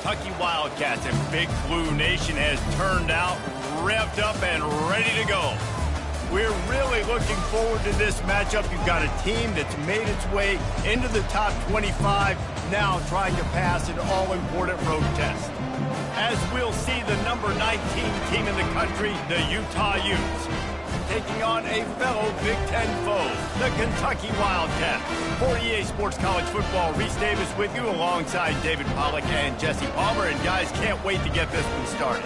Kentucky Wildcats, and Big Blue Nation has turned out, revved up, and ready to go. We're really looking forward to this matchup. You've got a team that's made its way into the top 25, now trying to pass an all-important road test. As we'll see the number 19 team in the country, the Utah Utes, taking on a fellow Big Ten foe, the Kentucky Wildcats. For EA Sports College Football, Reese Davis with you alongside David Pollack and Jesse Palmer. And guys, can't wait to get this one started.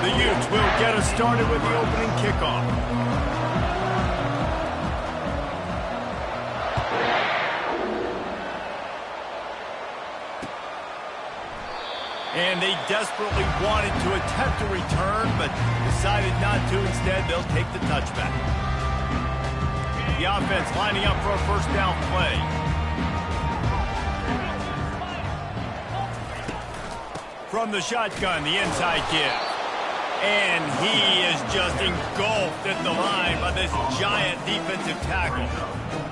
The Utes will get us started with the opening kickoff. And they desperately wanted to attempt a return, but decided not to. Instead, they'll take the touchback. The offense lining up for a first down play. From the shotgun, the inside give. And he is just engulfed at the line by this giant defensive tackle.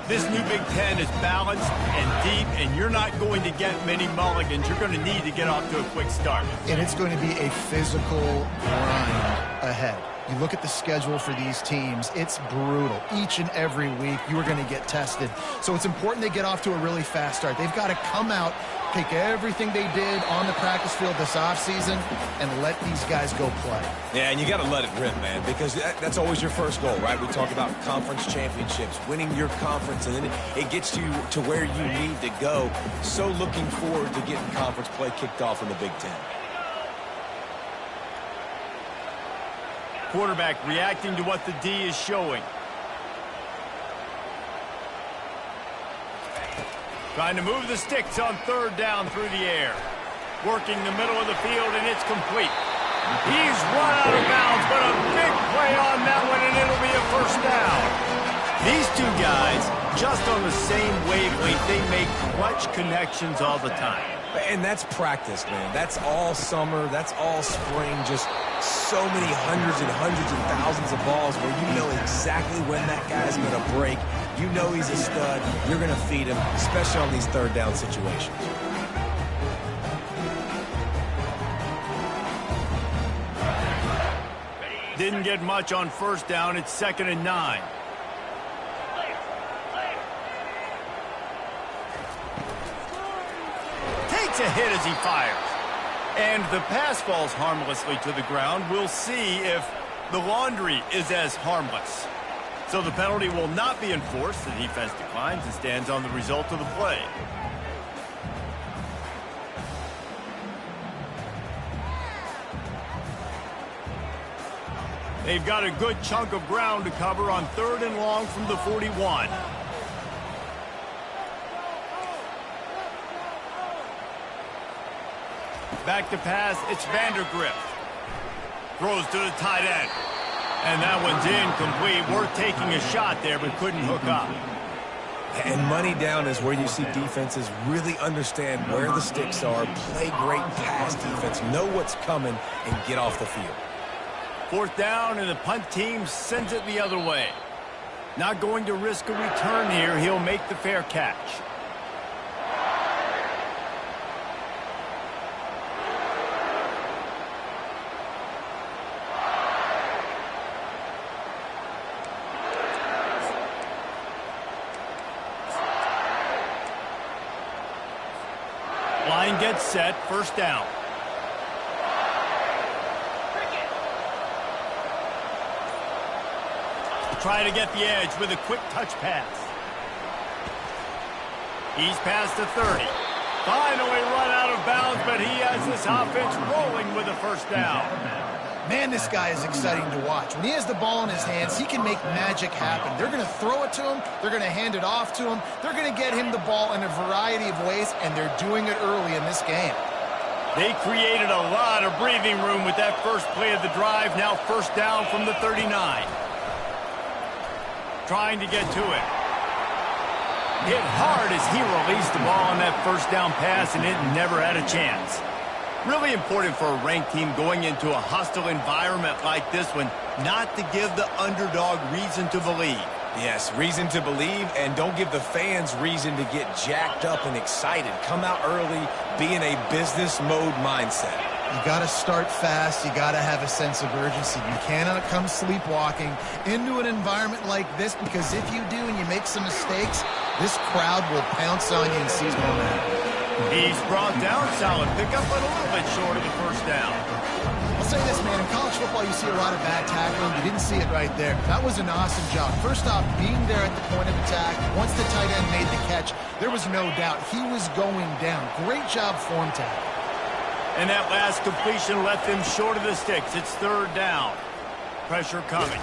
This new Big Ten is balanced and deep, and you're not going to get many mulligans. You're going to need to get off to a quick start. And it's going to be a physical grind ahead. You look at the schedule for these teams, it's brutal. Each and every week, you are going to get tested. So it's important they get off to a really fast start. They've got to come out, take everything they did on the practice field this offseason, and let these guys go play. Yeah, and you got to let it rip, man, because that's always your first goal, right? We talk about conference championships, winning your conference, and then it gets you to where you need to go. So looking forward to getting conference play kicked off in the Big Ten. Quarterback reacting to what the D is showing. Trying to move the sticks on third down through the air. Working the middle of the field, and it's complete. He's run out of bounds, but a big play on that one, and it'll be a first down. These two guys, just on the same wavelength, they make clutch connections all the time. And that's practice, man. That's all summer. That's all spring. Just so many hundreds and thousands of balls where you know exactly when that guy's going to break. You know he's a stud. You're going to feed him, especially on these third down situations. Didn't get much on first down. It's 2nd and 9. Takes a hit as he fires. And the pass falls harmlessly to the ground. We'll see if the laundry is as harmless. So the penalty will not be enforced. The defense declines and stands on the result of the play. They've got a good chunk of ground to cover on 3rd and long from the 41. Back to pass, it's Vandergrift. Throws to the tight end. And that one's incomplete. Worth taking a shot there, but couldn't hook up. And money down is where you see defenses really understand where the sticks are, play great pass defense, know what's coming, and get off the field. 4th down, and the punt team sends it the other way. Not going to risk a return here. He'll make the fair catch. Line gets set, 1st down. Try to get the edge with a quick touch pass. He's past the 30. Finally run out of bounds, but he has this offense rolling with a first down. Man, this guy is exciting to watch. When he has the ball in his hands, he can make magic happen. They're going to throw it to him. They're going to hand it off to him. They're going to get him the ball in a variety of ways, and they're doing it early in this game. They created a lot of breathing room with that first play of the drive. Now 1st down from the 39. Trying to get to it. Hit hard as he released the ball on that 1st down pass, and it never had a chance. Really important for a ranked team going into a hostile environment like this one, not to give the underdog reason to believe. Yes, reason to believe, and don't give the fans reason to get jacked up and excited. Come out early, be in a business mode mindset. You got to start fast. You got to have a sense of urgency. You cannot come sleepwalking into an environment like this, because if you do and you make some mistakes, this crowd will pounce on you and seize momentum. He's brought down, solid pickup, but a little bit short of the first down. I'll say this, man. In college football, you see a lot of bad tackling. You didn't see it right there. That was an awesome job. First off, being there at the point of attack. Once the tight end made the catch, there was no doubt he was going down. Great job form tackle. And that last completion left him short of the sticks. It's third down. Pressure coming.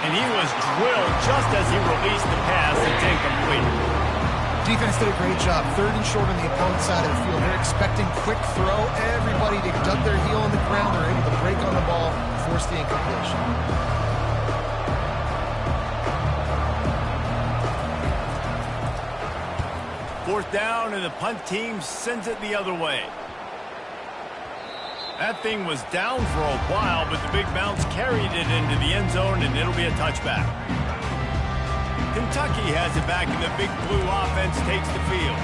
And he was drilled just as he released the pass. It's incomplete. Defense did a great job. Third and short on the opponent's side of the field. They're expecting quick throw. Everybody dug their heel on the ground. They're able to break on the ball, force the incompletion. Fourth down, and the punt team sends it the other way. That thing was down for a while, but the big bounce carried it into the end zone, and it'll be a touchback. Kentucky has it back, and the big blue offense takes the field.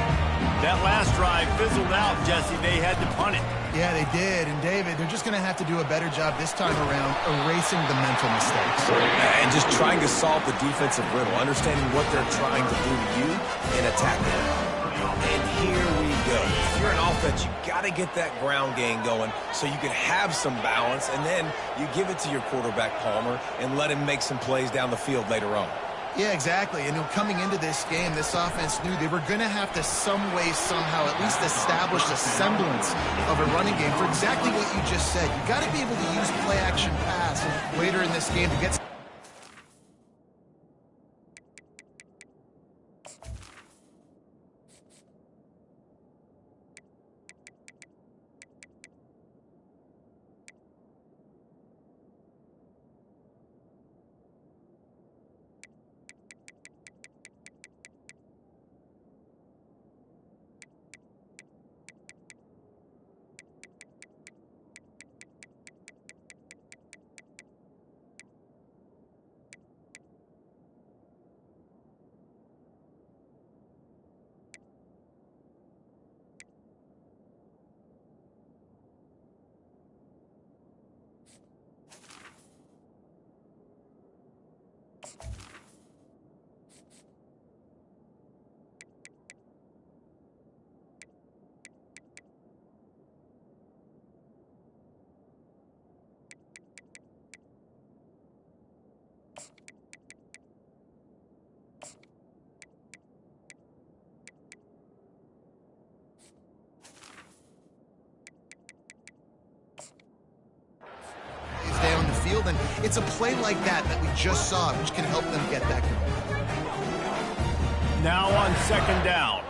That last drive fizzled out, Jesse. They had to punt it. Yeah, they did. And, David, they're just going to have to do a better job this time around erasing the mental mistakes. And just trying to solve the defensive riddle, understanding what they're trying to do to you and attacking it. And here we go. If you're an offense, you got to get that ground game going so you can have some balance, and then you give it to your quarterback, Palmer, and let him make some plays down the field later on. Yeah, exactly. And coming into this game, this offense knew they were going to have to some way, somehow, at least establish a semblance of a running game for exactly what you just said. You got to be able to use play-action pass later in this game to get... down the field, and it's a play like that we just saw, which can help them get that going. Now on second down.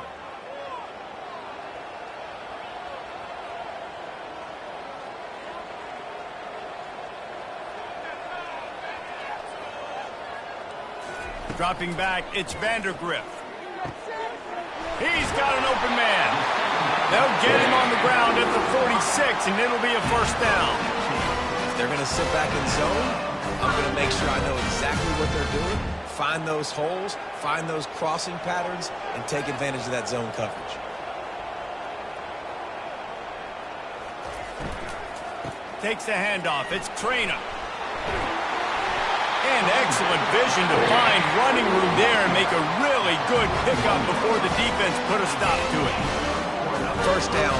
Dropping back, it's Vandergriff. He's got an open man. They'll get him on the ground at the 46, and it'll be a first down. They're going to sit back in zone. I'm going to make sure I know exactly what they're doing, find those holes, find those crossing patterns, and take advantage of that zone coverage. Takes the handoff. It's Trainer. And excellent vision to find running room there and make a really good pickup before the defense put a stop to it. First down,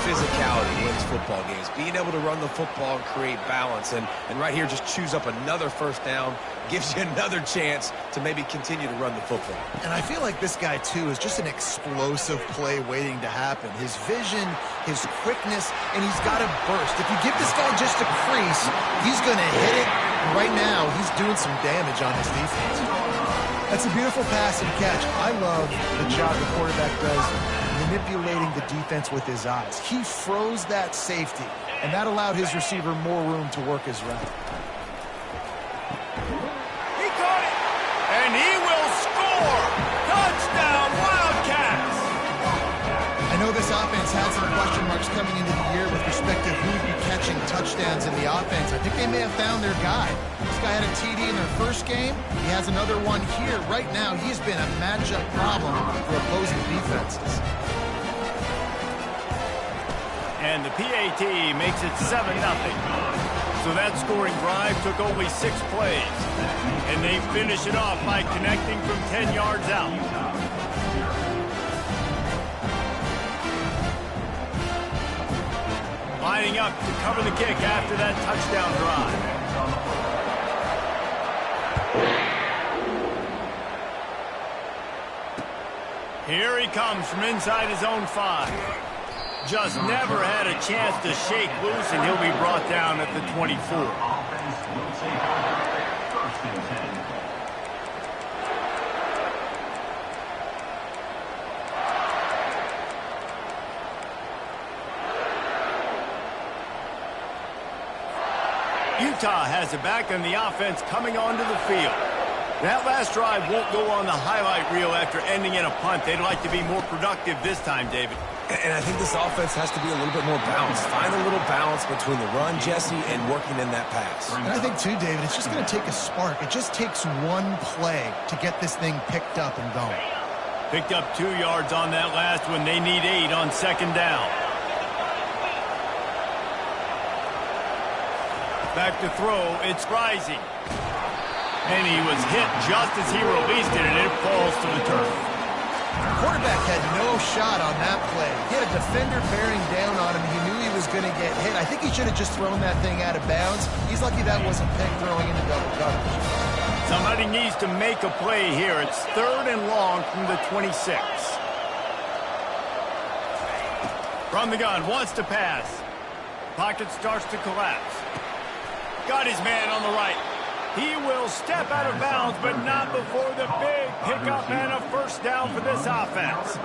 physicality wins football games. Being able to run the football and create balance. And right here, just choose up another first down, gives you another chance to maybe continue to run the football. And I feel like this guy, too, is just an explosive play waiting to happen. His vision, his quickness, and he's got a burst. If you give this guy just a crease, he's going to hit it. Right now, he's doing some damage on his defense. That's a beautiful pass and catch. I love the job the quarterback does manipulating the defense with his eyes. He froze that safety, and that allowed his receiver more room to work his route. He caught it, and he will score! Touchdown, Wildcats! I know this offense defense had some question marks coming into the year with respect to who'd be catching touchdowns in the offense. I think they may have found their guy. This guy had a TD in their first game. He has another one here. Right now, he's been a matchup problem for opposing defenses. And the PAT makes it 7-0. So that scoring drive took only 6 plays. And they finish it off by connecting from 10 yards out. Lining up to cover the kick after that touchdown drive. Here he comes from inside his own 5. Just never had a chance to shake loose, and he'll be brought down at the 24. Utah has it back on the offense coming onto the field. That last drive won't go on the highlight reel after ending in a punt. They'd like to be more productive this time, David. And I think this offense has to be a little bit more balanced. Find a little balance between the run, Jesse, and working in that pass. And I think, too, David, it's just going to take a spark. It just takes one play to get this thing picked up and going. Picked up 2 yards on that last one. They need 8 on second down. Back to throw. It's Rising. And he was hit just as he released it, and it falls to the turf. The quarterback had no shot on that play. He had a defender bearing down on him. He knew he was going to get hit. I think he should have just thrown that thing out of bounds. He's lucky that wasn't picked throwing into double coverage. Somebody needs to make a play here. It's 3rd and long from the 26. From the gun, wants to pass. Pocket starts to collapse. Got his man on the right. He will step out of bounds, but not before the big pickup and a first down for this offense.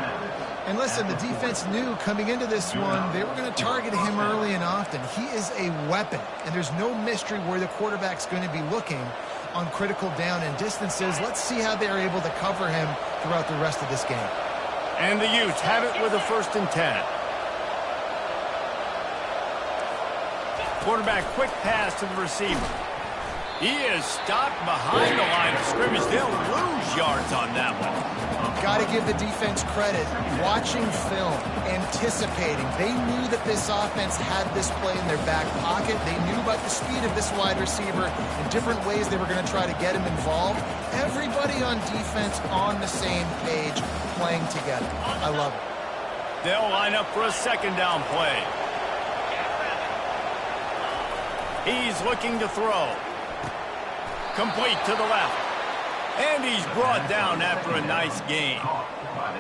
And listen, the defense knew coming into this one, they were going to target him early and often. He is a weapon, and there's no mystery where the quarterback's going to be looking on critical down and distances. Let's see how they're able to cover him throughout the rest of this game. And the Utes have it with a 1st and 10. Quarterback quick pass to the receiver. He is stopped behind the line of scrimmage. They'll lose yards on that one. Got to give the defense credit. Watching film, anticipating. They knew that this offense had this play in their back pocket. They knew about the speed of this wide receiver and different ways they were going to try to get him involved. Everybody on defense on the same page, playing together. I love it. They'll line up for a second down play. He's looking to throw. Complete to the left. And he's brought down after a nice gain.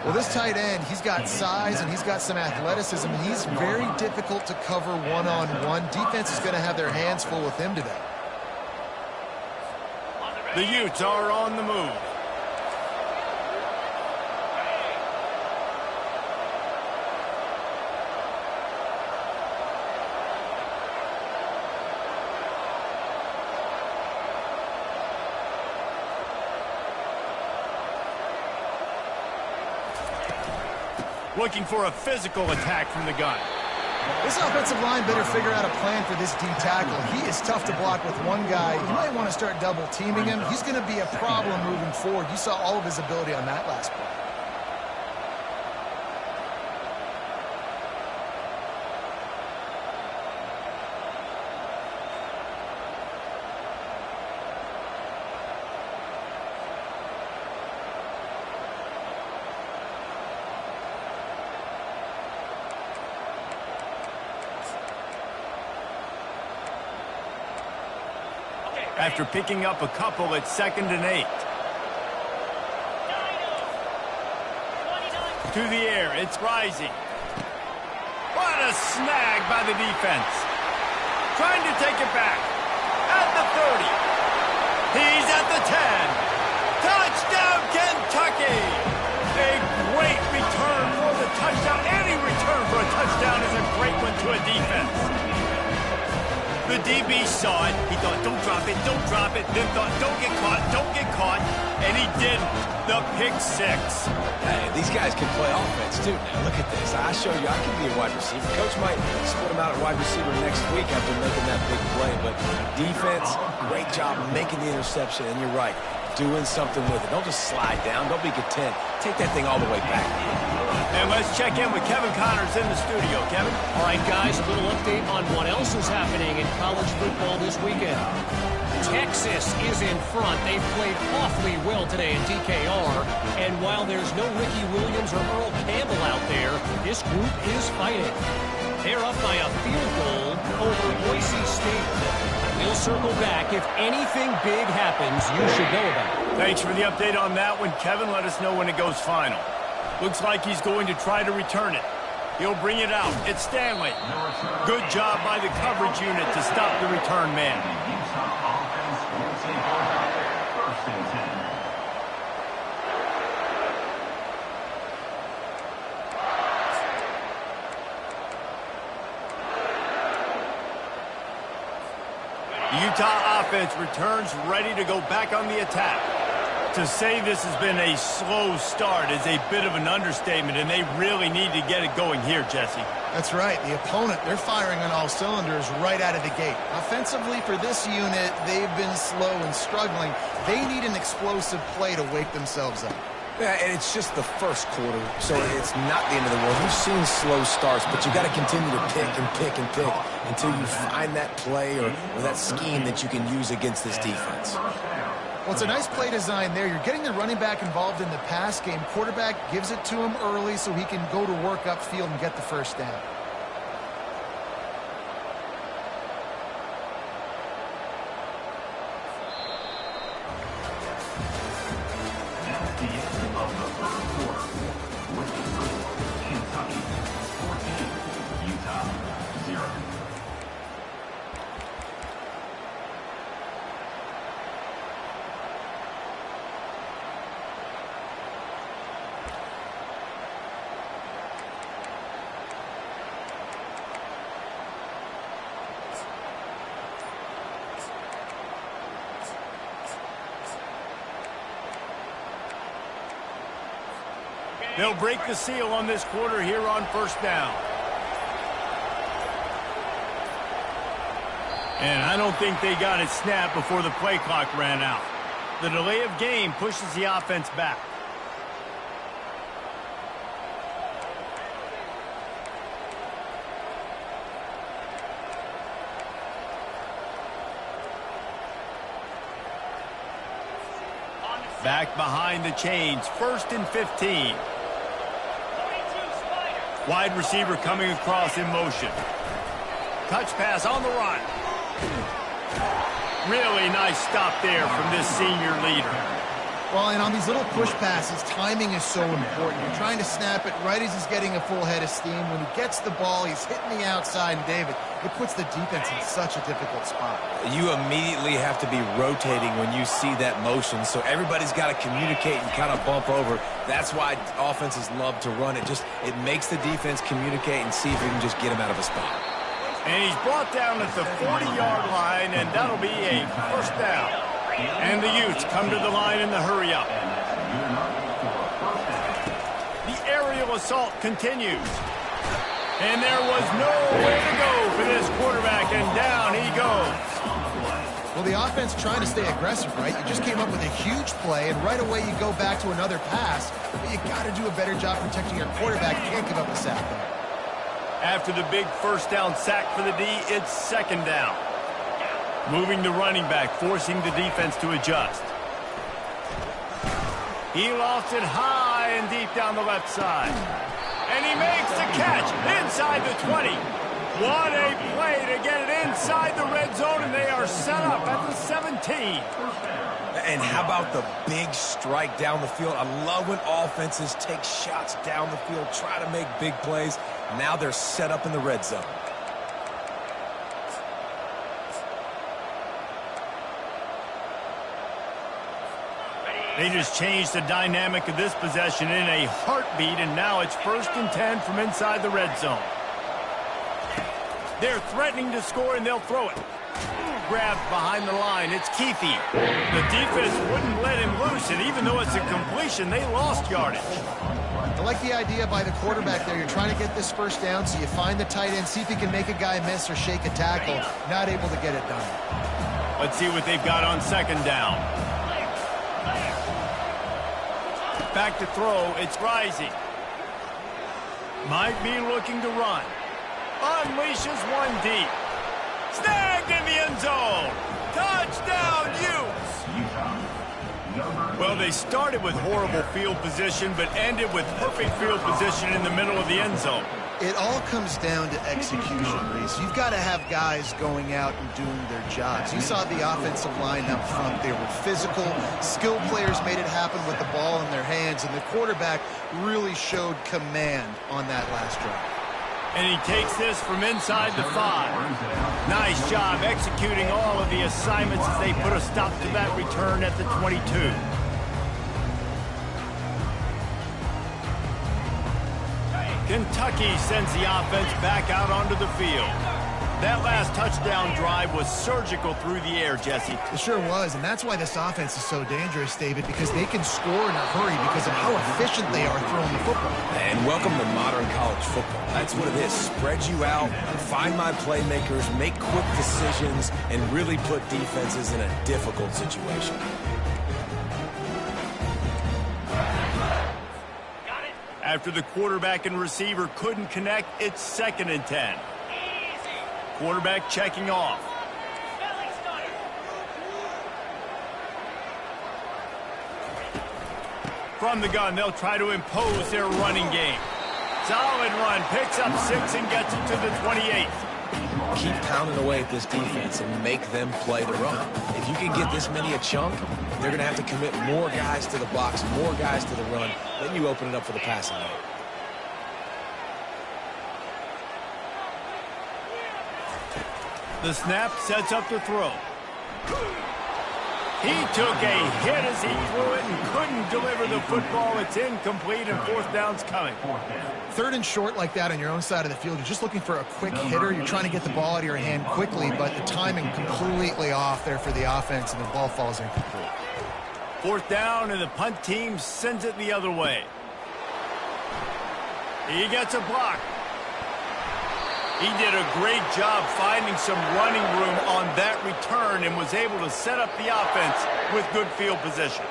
Well, this tight end, he's got size and he's got some athleticism. And he's very difficult to cover one-on-one. Defense is going to have their hands full with him today. The Utes are on the move. Looking for a physical attack from the gun. This offensive line better figure out a plan for this D tackle. He is tough to block with one guy. You might want to start double teaming him. He's going to be a problem moving forward. You saw all of his ability on that last play. After picking up a couple, it's 2nd and 8. To the air, it's Rising. What a snag by the defense. Trying to take it back. At the 30. He's at the 10. Touchdown, Kentucky! A great return for the touchdown. Any return for a touchdown is a great one to a defense. The DB saw it. He thought, don't drop it, don't drop it. Then thought, don't get caught, don't get caught. And he didn't. The pick six. Hey, these guys can play offense, too. Now, look at this. I show you I can be a wide receiver. Coach might split him out at wide receiver next week after making that big play. But defense, great job making the interception. And you're right, doing something with it. Don't just slide down. Don't be content. Take that thing all the way back. And let's check in with Kevin Connors in the studio. Kevin? All right, guys, a little update on what else is happening in college football this weekend. Texas is in front. They've played awfully well today in DKR. And while there's no Ricky Williams or Earl Campbell out there, this group is fighting. They're up by a field goal over Boise State. We'll circle back. If anything big happens, you should know about it. Thanks for the update on that one, Kevin. Let us know when it goes final. Looks like he's going to try to return it. He'll bring it out. It's Stanley. Good job by the coverage unit to stop the return man. The Utah offense returns ready to go back on the attack. To say this has been a slow start is a bit of an understatement, and they really need to get it going here, Jesse. That's right. The opponent, they're firing on all cylinders right out of the gate. Offensively, for this unit, they've been slow and struggling. They need an explosive play to wake themselves up. Yeah, and it's just the first quarter, so it's not the end of the world. We've seen slow starts, but you got to continue to pick and pick and pick until you find that play or that scheme that you can use against this defense. Well, it's a nice play design there. You're getting the running back involved in the pass game. Quarterback gives it to him early so he can go to work upfield and get the first down. At the end of the first quarter, with the score, Kentucky 14, Utah 0. They'll break the seal on this quarter here on first down. And I don't think they got it snapped before the play clock ran out. The delay of game pushes the offense back. Back behind the chains, 1st and 15. Wide receiver coming across in motion. Touch pass on the run. Really nice stop there from this senior leader. Well, and on these little push passes, timing is so important. You're trying to snap it right as he's getting a full head of steam. When he gets the ball, he's hitting the outside, and David, it puts the defense in such a difficult spot. You immediately have to be rotating when you see that motion, so everybody's got to communicate and kind of bump over. That's why offenses love to run it. It makes the defense communicate and see if we can just get him out of a spot. And he's brought down at the 40-yard line, and that'll be a first down. And the Utes come to the line in the hurry-up. The aerial assault continues. And there was nowhere to go for this quarterback, and down he goes. Well, the offense trying to stay aggressive, right? You just came up with a huge play, and right away you go back to another pass. But you got to do a better job protecting your quarterback. You can't give up a sack there. After the big first down sack for the D, it's second down. Moving the running back, forcing the defense to adjust. He lost it high and deep down the left side. And he makes the catch inside the 20. What a play to get it inside the red zone, and they are set up at the 17. And how about the big strike down the field? I love when offenses take shots down the field, try to make big plays. Now they're set up in the red zone. They just changed the dynamic of this possession in a heartbeat, and now it's 1st and 10 from inside the red zone. They're threatening to score, and they'll throw it. Grabbed behind the line. It's Keithy. The defense wouldn't let him loose, and even though it's a completion, they lost yardage. I like the idea by the quarterback there. You're trying to get this first down, so you find the tight end, see if he can make a guy miss or shake a tackle. Not able to get it done. Let's see what they've got on second down. Back to throw. It's Rising. Might be looking to run. Unleashes one deep. Snagged in the end zone. Touchdown, Utes. Well, they started with horrible field position, but ended with perfect field position in the middle of the end zone. It all comes down to execution, Reese. You've got to have guys going out and doing their jobs. You saw the offensive line up front. They were physical. Skilled players made it happen with the ball in their hands, and the quarterback really showed command on that last drive. And he takes this from inside the 5. Nice job executing all of the assignments as they put a stop to that return at the 22. Kentucky sends the offense back out onto the field. That last touchdown drive was surgical through the air, Jesse. It sure was, and that's why this offense is so dangerous, David, because they can score in a hurry because of how efficient they are throwing the football. And welcome to modern college football. That's what it is. Spread you out, find my playmakers, make quick decisions, and really put defenses in a difficult situation. After the quarterback and receiver couldn't connect, it's 2nd and 10. Quarterback checking off. From the gun, they'll try to impose their running game. Solid run, picks up 6 and gets it to the 28th. Keep pounding away at this defense and make them play the run. If you can get this many a chunk, they're going to have to commit more guys to the box, more guys to the run. Then you open it up for the passing game. The snap sets up the throw. He took a hit as he threw it and couldn't deliver the football. It's incomplete and 4th down's coming. 3rd and short like that on your own side of the field, you're just looking for a quick hitter. You're trying to get the ball out of your hand quickly, but the timing completely off there for the offense, and the ball falls incomplete. 4th down, and the punt team sends it the other way. He gets a block. He did a great job finding some running room on that return and was able to set up the offense with good field position.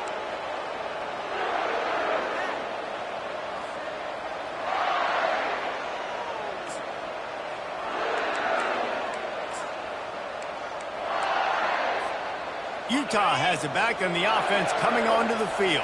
Utah has it back on the offense coming onto the field.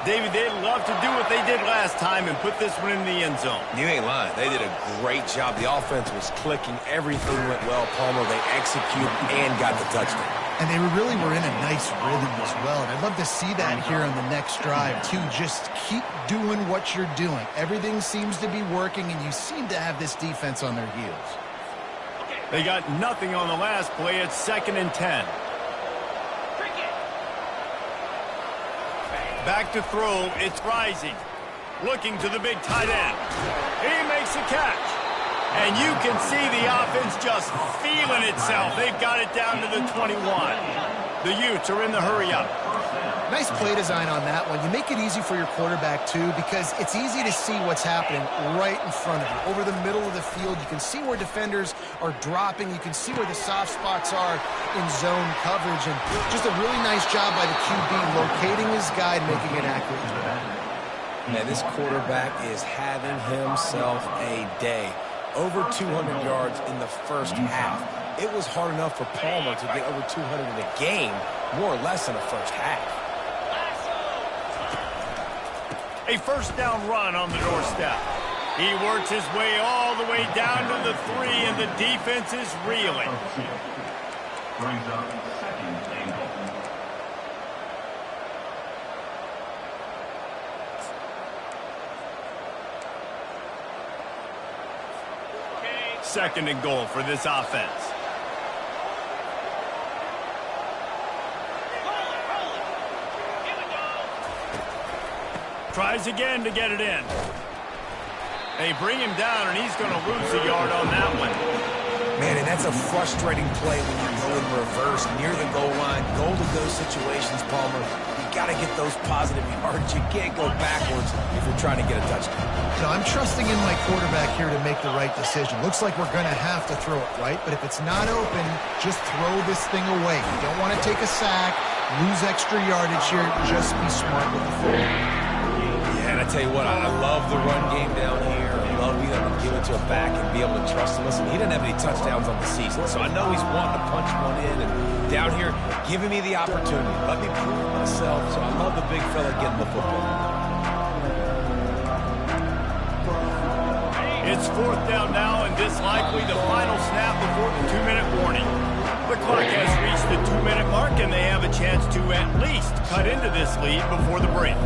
David, they'd love to do what they did last time and put this one in the end zone. You ain't lying. They did a great job. The offense was clicking. Everything went well. Palmer, they executed and got the touchdown. And they really were in a nice rhythm as well. And I'd love to see that here on the next drive, too. Just keep doing what you're doing. Everything seems to be working, and you seem to have this defense on their heels. They got nothing on the last play. It's 2nd and 10. Back to throw, it's Rising. Looking to the big tight end. He makes a catch. And you can see the offense just feeling itself. They've got it down to the 21. The Utes are in the hurry-up. Nice play design on that one. You make it easy for your quarterback, too, because it's easy to see what's happening right in front of you. Over the middle of the field, you can see where defenders are dropping. You can see where the soft spots are in zone coverage. And just a really nice job by the QB locating his guy and making an accurate throw. Man, this quarterback is having himself a day. Over 200 yards in the first half. It was hard enough for Palmer to get over 200 in a game, more or less in the first half. A 1st down run on the doorstep. He works his way all the way down to the 3, and the defense is reeling. Brings up 2nd and goal. Second and goal for this offense. Tries again to get it in. They bring him down, and he's going to lose a yard on that one. Man, and that's That's a frustrating play when you go in reverse near the goal line. Goal-to-go situations, Palmer. You got to get those positive yards. You can't go backwards if you're trying to get a touchdown. So I'm trusting in my quarterback here to make the right decision. Looks like we're going to have to throw it, right? But if it's not open, just throw this thing away. You don't want to take a sack, lose extra yardage here. Just be smart with the football. Yeah, and I tell you what, I love the run game down here. I love being able to give it to a back and be able to trust him. Listen, he didn't have any touchdowns on the season, so I know he's wanting to punch one in. And down here, giving me the opportunity. Let me prove myself. So I love the big fella getting the football. It's 4th down now, and this likely the final snap before the 2-minute warning. The clock has reached the 2-minute mark, and they have a chance to at least cut into this lead before the break.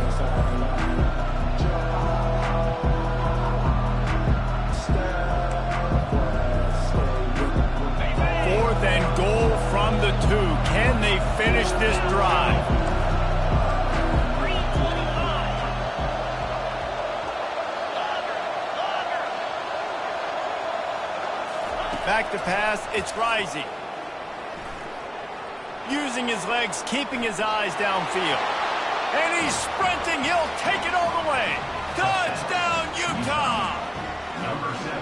4th and goal from the 2. Can they finish this drive? Back to pass, it's Rising. Using his legs, keeping his eyes downfield. And he's sprinting, he'll take it all the way. Touchdown, Utah! Number 7.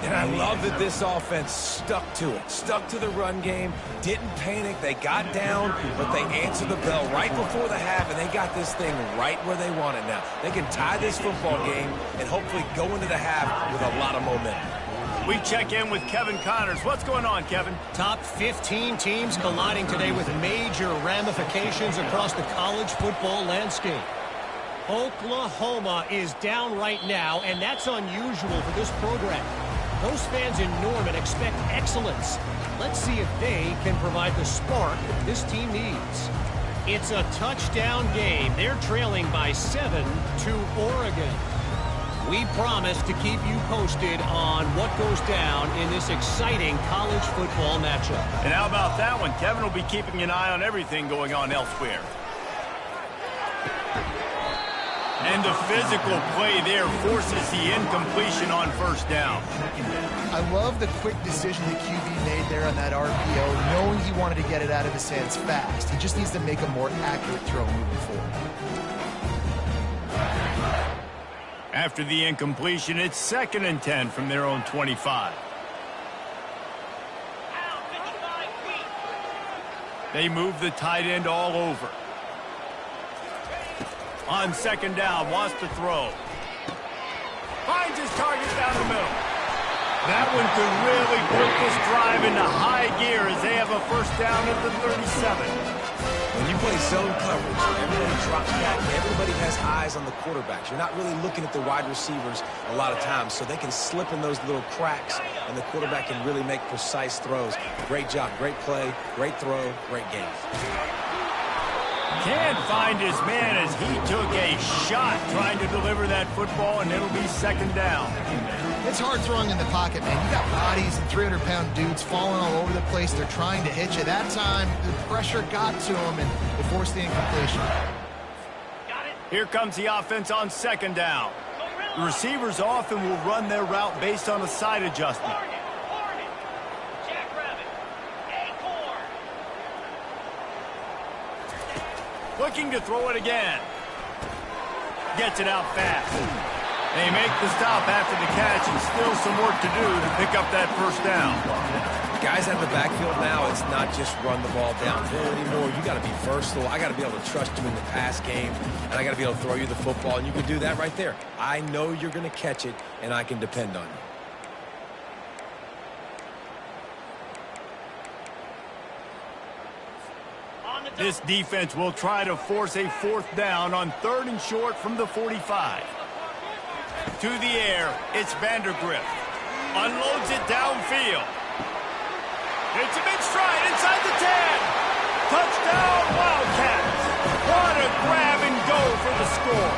And I love that this offense stuck to it, stuck to the run game, didn't panic. They got down, but they answered the bell right before the half, and they got this thing right where they want it now. They can tie this football game and hopefully go into the half with a lot of momentum. We check in with Kevin Connors. What's going on, Kevin? Top 15 teams colliding today with major ramifications across the college football landscape. Oklahoma is down right now, and that's unusual for this program. Those fans in Norman expect excellence. Let's see if they can provide the spark that this team needs. It's a touchdown game. They're trailing by 7 to Oregon. We promise to keep you posted on what goes down in this exciting college football matchup. And how about that one? Kevin will be keeping an eye on everything going on elsewhere. And the physical play there forces the incompletion on 1st down. I love the quick decision the QB made there on that RPO, knowing he wanted to get it out of his hands fast. He just needs to make a more accurate throw moving forward. After the incompletion, it's 2nd and 10 from their own 25. They move the tight end all over. On 2nd down, wants to throw. Finds his target down the middle. That one could really put this drive into high gear as they have a 1st down at the 37. When you play zone coverage, everybody drops back. Everybody has eyes on the quarterbacks. You're not really looking at the wide receivers a lot of times, so they can slip in those little cracks, and the quarterback can really make precise throws. Great job, great play, great throw, great game. Can't find his man as he took a shot trying to deliver that football, and it'll be 2nd down. It's hard throwing in the pocket, man. You got bodies and 300-pound dudes falling all over the place. They're trying to hit you. That time, the pressure got to them, and they forced the incompletion. Here comes the offense on 2nd down. The receivers often will run their route based on a side adjustment. Looking to throw it again. Gets it out fast. They make the stop after the catch, and still some work to do to pick up that 1st down. Guys out of the backfield now, it's not just run the ball downhill anymore. You got to be versatile. I got to be able to trust you in the pass game, and I got to be able to throw you the football, and you can do that right there. I know you're going to catch it, and I can depend on you. This defense will try to force a 4th down on 3rd and short from the 45. To the air, it's Vandergrift. Unloads it downfield. It's a big stride inside the 10. Touchdown, Wildcats. What a grab and go for the score.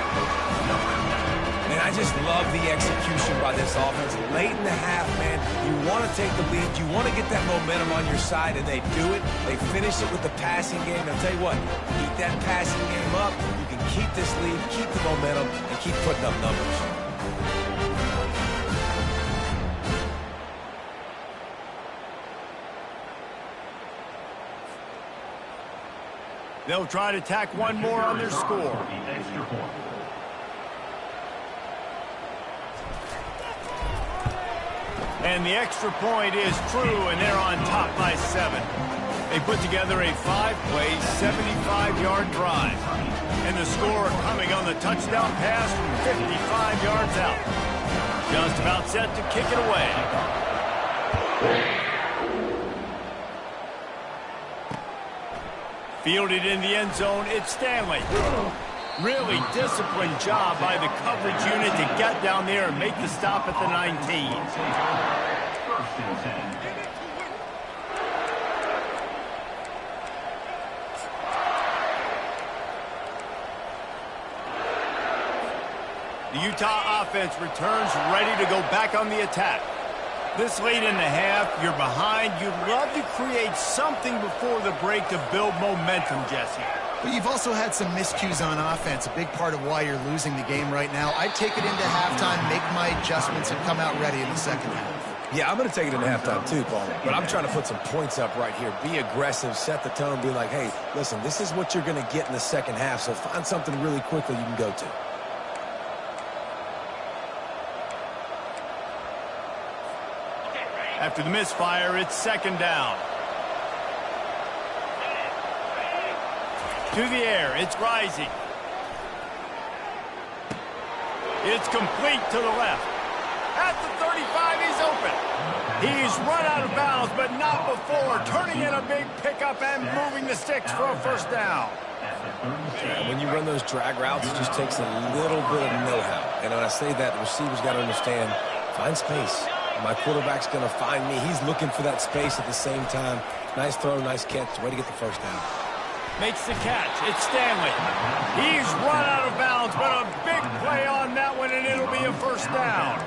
Man, I just love the execution by this offense. Late in the half, man, you want to take the lead. You want to get that momentum on your side, and they do it. They finish it with the passing game. I'll tell you what, keep that passing game up. You can keep this lead, keep the momentum, and keep putting up numbers. They'll try to tack one more on their score. The extra point. And the extra point is true, and they're on top by 7. They put together a 5-play, 75-yard drive. And the score coming on the touchdown pass from 55 yards out. Just about set to kick it away. Fielded in the end zone, it's Stanley. Really disciplined job by the coverage unit to get down there and make the stop at the 19. First and 10. The Utah offense returns ready to go back on the attack. This late in the half, you're behind. You'd love to create something before the break to build momentum, Jesse. But you've also had some miscues on offense, a big part of why you're losing the game right now. I'd take it into halftime, make my adjustments, and come out ready in the second half. Yeah, I'm going to take it into halftime too, Paul. But I'm trying to put some points up right here. Be aggressive, set the tone, be like, hey, listen, this is what you're going to get in the second half, so find something really quickly you can go to. After the misfire, it's second down. To the air, it's Rising. It's complete to the left. At the 35, he's open. He's run out of bounds, but not before turning in a big pickup and moving the sticks for a first down. Yeah, when you run those drag routes, it just takes a little bit of know-how. And when I say that, the receiver's got to understand, find space. My quarterback's going to find me. He's looking for that space at the same time. Nice throw, nice catch. Way to get the first down. Makes the catch. It's Stanley. He's run out of bounds, but a big play on that one, and it'll be a first down.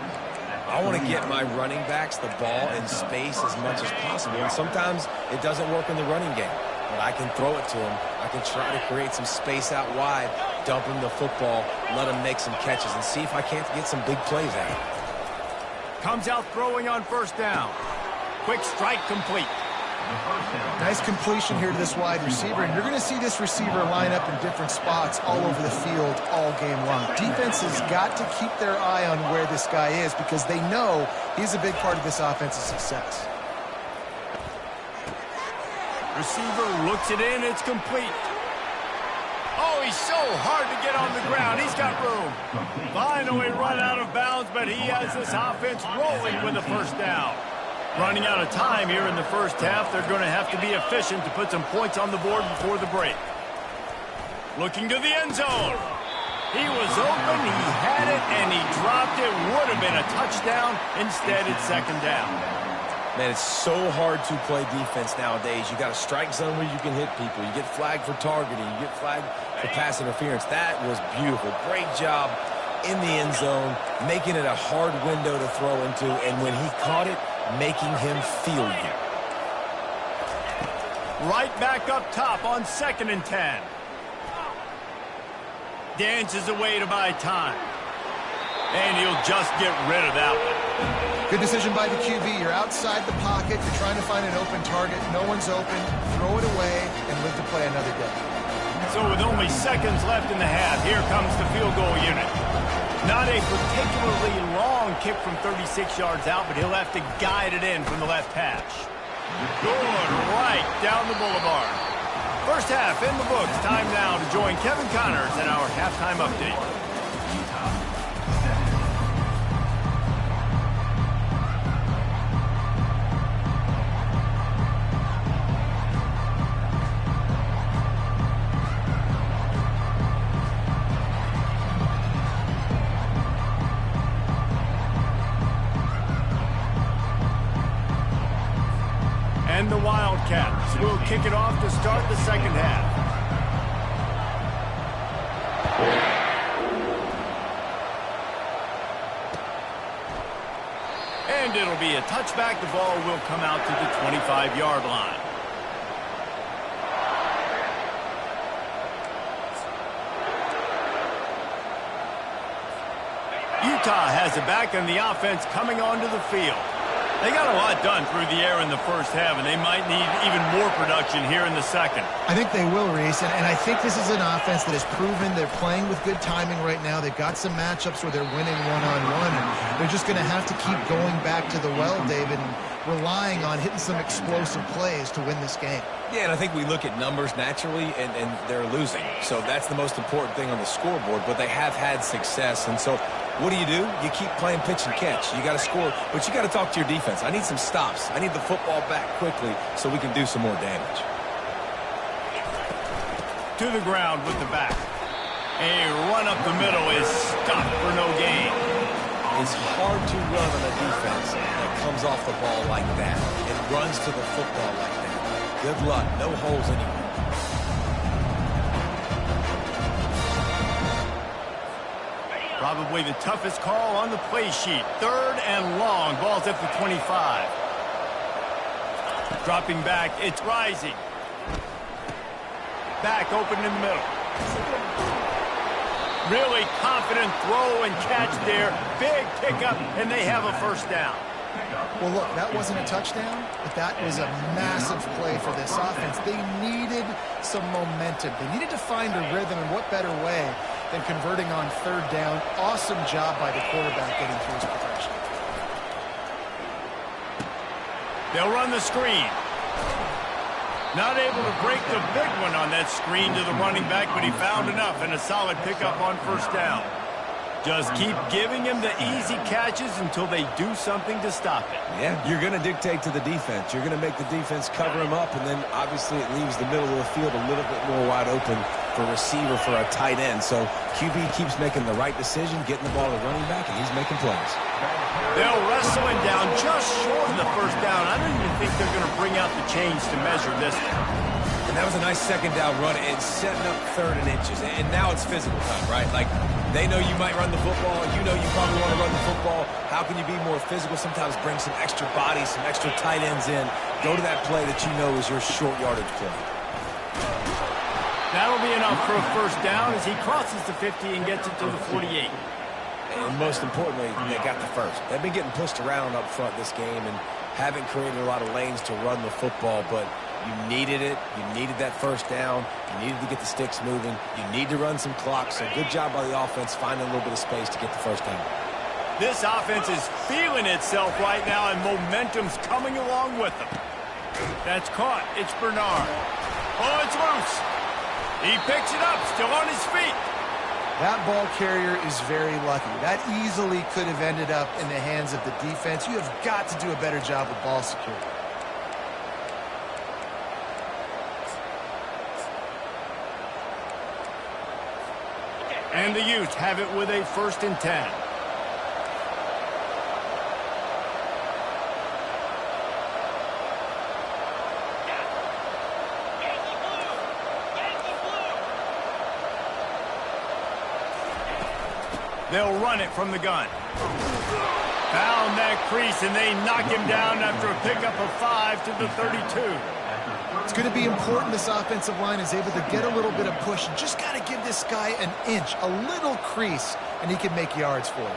I want to get my running backs the ball in space as much as possible. And sometimes it doesn't work in the running game. But I can throw it to him. I can try to create some space out wide, dump him the football, let him make some catches, and see if I can't get some big plays out of it. Comes out throwing on first down. Quick strike complete. Nice completion here to this wide receiver, and you're going to see this receiver line up in different spots all over the field all game long. Defense has got to keep their eye on where this guy is because they know he's a big part of this offense's success. Receiver looks it in. It's complete. Oh, he's so hard to get on the ground. He's got room. Finally run out of bounds, but he has this offense rolling with a first down. Running out of time here in the first half. They're going to have to be efficient to put some points on the board before the break. Looking to the end zone. He was open, he had it, and he dropped it. Would have been a touchdown. Instead, it's second down. Man, it's so hard to play defense nowadays. You got a strike zone where you can hit people. You get flagged for targeting. You get flagged for pass interference. That was beautiful. Great job in the end zone, making it a hard window to throw into, and when he caught it, making him feel you. Right back up top on 2nd and 10. Dances away to buy time. And he'll just get rid of that one. Good decision by the QB. You're outside the pocket. You're trying to find an open target. No one's open. Throw it away and live to play another day. So with only seconds left in the half, here comes the field goal unit. Not a particularly long kick from 36 yards out, but he'll have to guide it in from the left hash. Good right down the boulevard. First half in the books. Time now to join Kevin Connors in our halftime update. And the Wildcats will kick it off to start the second half. And it'll be a touchback. The ball will come out to the 25-yard line. Utah has it back, and the offense coming onto the field. They got a lot done through the air in the first half, and they might need even more production here in the second. I think they will, Reese, and I think this is an offense that has proven they're playing with good timing right now. They've got some matchups where they're winning one-on-one, and they're just going to have to keep going back to the well, David, and relying on hitting some explosive plays to win this game. Yeah, and I think we look at numbers naturally, and they're losing. So that's the most important thing on the scoreboard, but they have had success. And so what do? You keep playing pitch and catch. You got to score, but you got to talk to your defense. I need some stops. I need the football back quickly so we can do some more damage. To the ground with the back. A run up the middle is stopped for no gain. It's hard to run on a defense that comes off the ball like that and runs to the football like that. Good luck. No holes anywhere. Probably the toughest call on the play sheet. 3rd and long. Ball's at the 25. Dropping back. It's rising. Back open in the middle. Really confident throw and catch there. Big pickup, and they have a first down. Well, look, that wasn't a touchdown, but that was a massive play for this offense. They needed some momentum. They needed to find a rhythm, and what better way than converting on 3rd down. Awesome job by the quarterback getting through his protection. They'll run the screen. Not able to break the big one on that screen to the running back, but he found enough and a solid pickup on first down. Just keep giving him the easy catches until they do something to stop it. Yeah, you're going to dictate to the defense. You're going to make the defense cover him up, and then obviously it leaves the middle of the field a little bit more wide open for receiver, for a tight end. So QB keeps making the right decision, getting the ball to running back, and he's making plays. They'll wrestle him down just short of the first down. I don't even think they're going to bring out the chains to measure this one. And that was a nice 2nd down run and setting up 3rd and inches. And now it's physical time, right? Like, they know you might run the football. You know you probably want to run the football. How can you be more physical? Sometimes bring some extra bodies, some extra tight ends in. Go to that play that you know is your short yardage play. That'll be enough for a first down as he crosses the 50 and gets it to the 48. And most importantly, they got the first. They've been getting pushed around up front this game and haven't created a lot of lanes to run the football, but you needed it. You needed that first down. You needed to get the sticks moving. You need to run some clock. So good job by the offense finding a little bit of space to get the first down. This offense is feeling itself right now, and momentum's coming along with them. That's caught. It's Bernard. Oh, it's loose. He picks it up, still on his feet. That ball carrier is very lucky. That easily could have ended up in the hands of the defense. You have got to do a better job with ball security. And the Utes have it with a 1st and 10. They'll run it from the gun. Found that crease, and they knock him down after a pickup of 5 to the 32. It's going to be important this offensive line is able to get a little bit of push. You just got to give this guy an inch, a little crease, and he can make yards for you.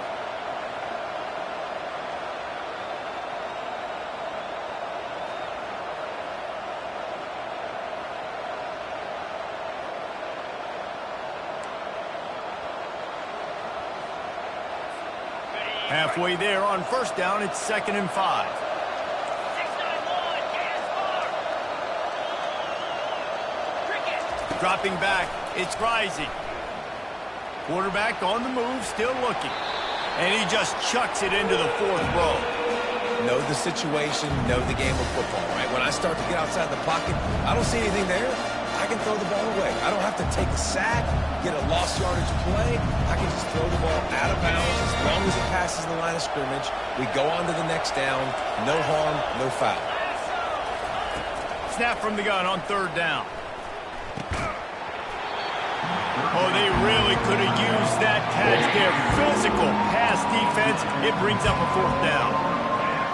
Halfway there on first down, it's 2nd and 5. Dropping back, it's rising. Quarterback on the move, still looking. And he just chucks it into the 4th row. Know the situation, know the game of football, right? When I start to get outside the pocket, I don't see anything there. I can throw the ball away. I don't have to take a sack, get a lost yardage play. I can just throw the ball out of bounds as long as it passes the line of scrimmage. We go on to the next down. No harm, no foul. Snap from the gun on 3rd down. Oh, they really could have used that catch there. Physical pass defense. It brings up a 4th down.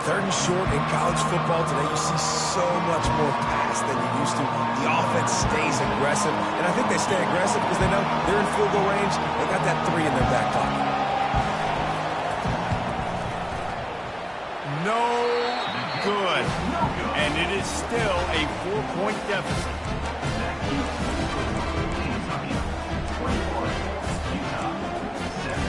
3rd and short in college football today, you see so much more pass than you used to. The offense stays aggressive, and I think they stay aggressive because they know they're in field goal range. They got that 3 in their back pocket. No possession. And it is still a 4-point deficit. Kentucky 24, Utah 7.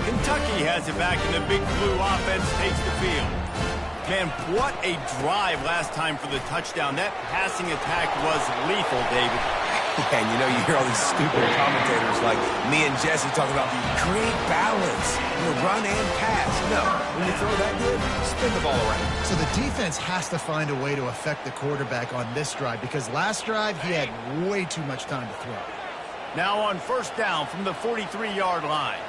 Kentucky has it back, and the Big Blue offense takes the field. Man, what a drive last time for the touchdown. That passing attack was lethal, David. And you know, you hear all these stupid commentators like me and Jesse talking about create balance, run and pass. No, when you throw that good, spin the ball around. So the defense has to find a way to affect the quarterback on this drive, because last drive he had way too much time to throw. Now on first down from the 43-yard line.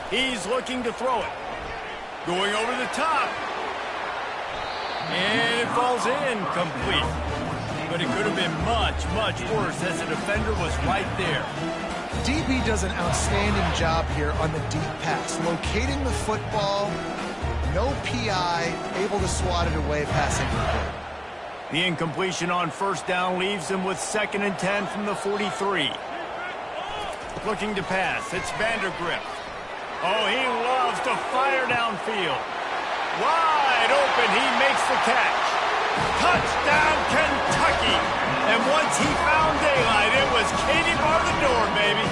He's looking to throw it. Going over the top. And it falls incomplete. But it could have been much, much worse as the defender was right there. DB does an outstanding job here on the deep pass. Locating the football, no PI, able to swat it away, passing complete. The incompletion on first down leaves him with 2nd and 10 from the 43. Looking to pass. It's Vandergrift. Oh, he loves to fire downfield. Wide open, he makes the catch. Touchdown, Kentucky! And once he found daylight, it was Katie bar the door, baby.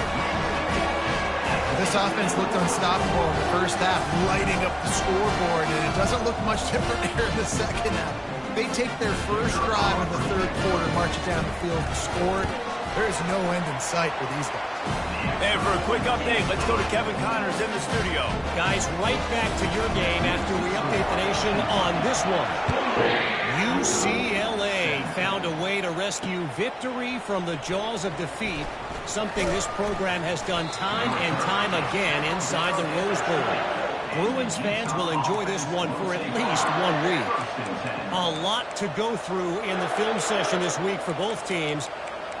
This offense looked unstoppable in the first half, lighting up the scoreboard, and it doesn't look much different here in the second half. They take their first drive in the third quarter, march it down the field to score. There is no end in sight for these guys. And for a quick update, let's go to Kevin Connors in the studio. Guys, right back to your game after we update the nation on this one. UCLA found a way to rescue victory from the jaws of defeat, something this program has done time and time again inside the Rose Bowl. Bruins fans will enjoy this one for at least 1 week. A lot to go through in the film session this week for both teams.